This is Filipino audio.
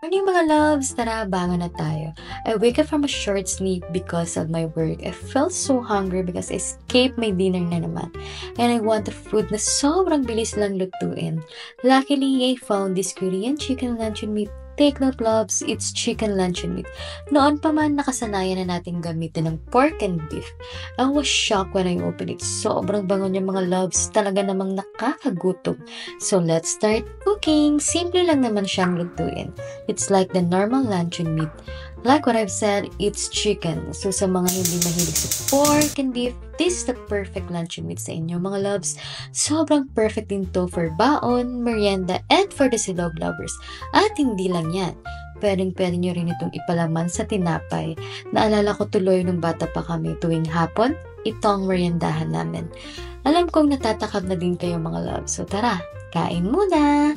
Morning mga loves! Tara, bangon na tayo. I wake up from a short sleep because of my work. I felt so hungry because I escaped my dinner na naman. And I want the food na sobrang bilis lang lutuin. Luckily, I found this Korean chicken luncheon meat. Take note, loves, it's chicken luncheon meat. Noon pa man, nakasanayan na natin gamitin ng pork and beef. I was shocked when I opened it. Sobrang bango niya mga loves. Talaga namang nakakagutom. So let's start cooking. Simple lang naman siyang lutuin. It's like the normal luncheon meat. Like what I've said, it's chicken. So sa mga hindi mahilig sa pork and beef, this is the perfect luncheon meat sa inyo mga loves. Sobrang perfect din to for baon, merienda, and for the silog lovers. At hindi lang yan. Pwedeng-pwede nyo rin itong ipalaman sa tinapay. Naalala ko tuloy nung bata pa kami tuwing hapon, itong meriendahan namin. Alam kong natatakam na din kayo mga loves. So tara, kain muna!